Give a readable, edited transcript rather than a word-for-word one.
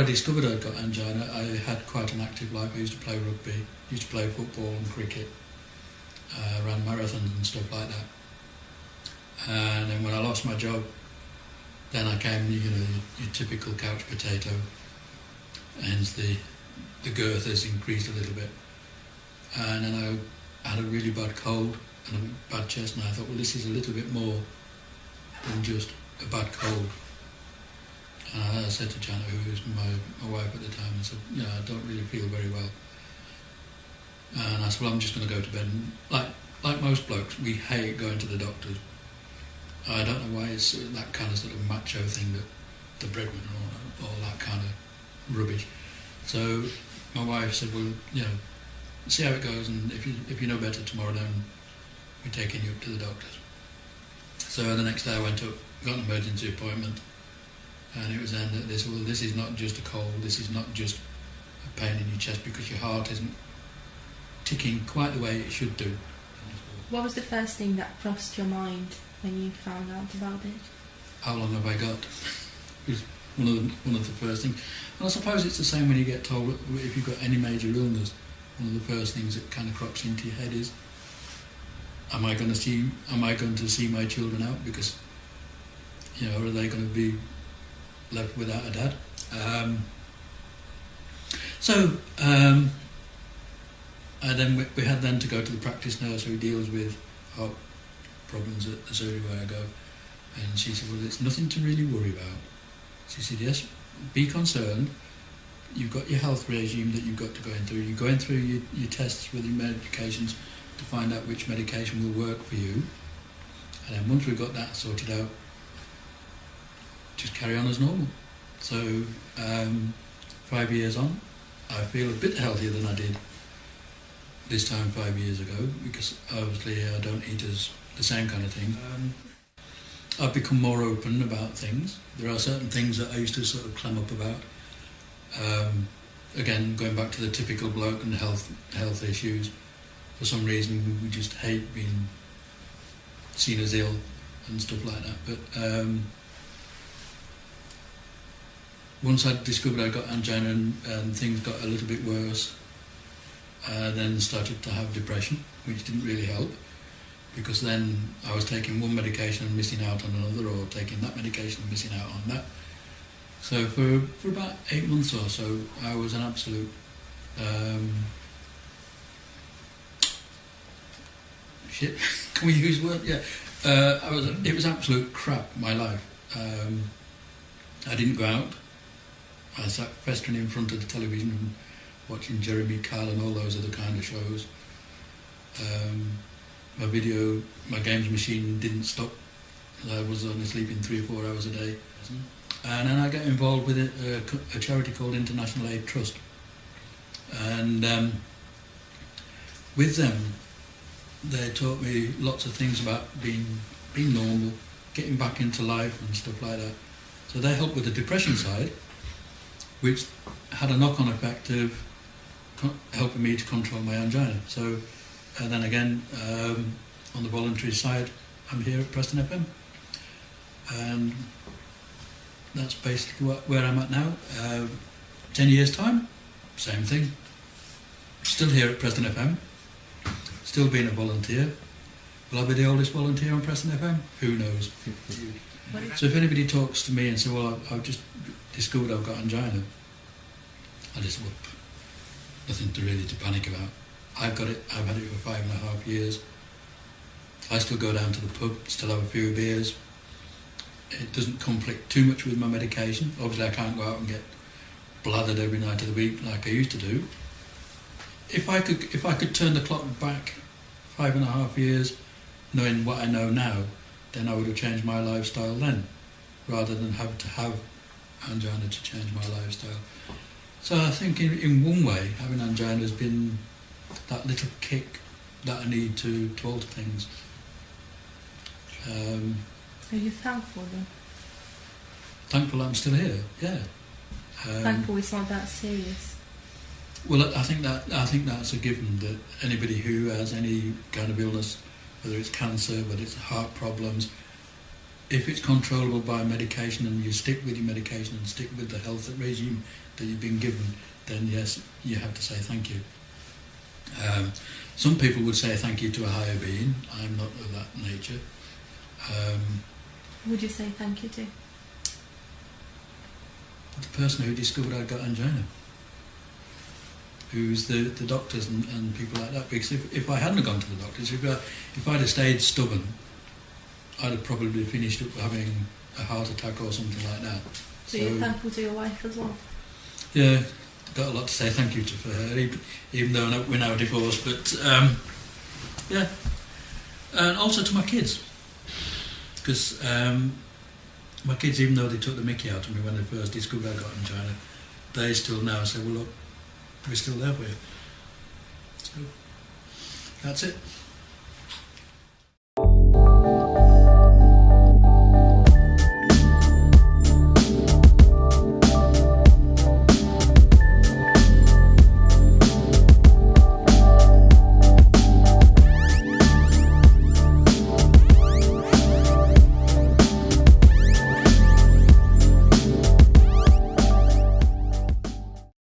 I discovered I'd got angina, I had quite an active life. I used to play rugby, used to play football and cricket, ran marathons and stuff like that. And then when I lost my job, then I came, your typical couch potato, hence the girth has increased a little bit. And then I had a really bad cold and a bad chest, and I thought, well, this is a little bit more than just a bad cold. And I said to Janet, who was my wife at the time, I said, I don't really feel very well. And I said, well, I'm just going to go to bed. And like most blokes, we hate going to the doctors. I don't know why it's that kind of sort of macho thing, that the breadwinner and all that kind of rubbish. So my wife said, well, see how it goes, and if you know better tomorrow, then we're taking you up to the doctors. So the next day I went up, got an emergency appointment, and it was then that this is not just a cold, this is not just a pain in your chest because your heart isn't ticking quite the way it should do. What was the first thing that crossed your mind when you found out about it? How long have I got? It was one of the first things. And I suppose it's the same when you get told if you've got any major illness, one of the first things that kind of crops into your head is, am I going to see my children out, because are they going to be left without a dad? And then we had then to go to the practice nurse who deals with heart problems at the surgery where I go, and she said, well, it's nothing to really worry about. She said, yes, be concerned. You've got your health regime that you've got to go through. You're going through your tests with your medications to find out which medication will work for you. And then once we've got that sorted out, just carry on as normal. So 5 years on, I feel a bit healthier than I did this time 5 years ago, because obviously I don't eat the same kind of thing. I've become more open about things. There are certain things that I used to sort of clam up about. Again, going back to the typical bloke and health issues, for some reason we just hate being seen as ill and stuff like that. But once I discovered I got angina and things got a little bit worse, then started to have depression, which didn't really help, because then I was taking one medication and missing out on another, or taking that medication and missing out on that. So for about 8 months or so, I was an absolute shit. Can we use word? Yeah. It was absolute crap, my life. I didn't go out. I sat festering in front of the television and watching Jeremy Kyle and all those other kind of shows. My games machine didn't stop. I was only sleeping 3 or 4 hours a day. And then I got involved with a charity called International Aid Trust. And with them, they taught me lots of things about being normal, getting back into life and stuff like that. So they helped with the depression side, which had a knock-on effect of helping me to control my angina. So, and then again, on the voluntary side, I'm here at Preston FM. And that's basically where I'm at now. 10 years' time, same thing. Still here at Preston FM, still being a volunteer. Will I be the oldest volunteer on Preston FM? Who knows? So if anybody talks to me and says, well, I've just discovered I've got angina, I just, well, nothing to panic about. I've got it, I've had it for 5.5 years. I still go down to the pub, still have a few beers. It doesn't conflict too much with my medication. Obviously I can't go out and get blathered every night of the week like I used to do. If I could turn the clock back 5.5 years, knowing what I know now, then I would have changed my lifestyle then, rather than have to have angina to change my lifestyle. So I think in one way, having angina has been that little kick that I need to alter things. Are you thankful then? Thankful I'm still here, yeah. Thankful it's not that serious. Well, I think that's a given, that anybody who has any kind of illness, whether it's cancer, whether it's heart problems, if it's controllable by medication and you stick with your medication and stick with the health regime that you've been given, then yes, you have to say thank you. Some people would say thank you to a higher being. I'm not of that nature. Would you say thank you to? The person who discovered I'd got angina, who's the doctors and people like that. Because if I hadn't gone to the doctors, if I'd have stayed stubborn, I'd have probably finished up having a heart attack or something like that. So you're thankful to your wife as well? Yeah, got a lot to say thank you to for her, even though we're now divorced. But yeah, and also to my kids, because my kids, even though they took the mickey out of me when they first discovered I got angina, they still now say, well look, we're still there for you. So that's it.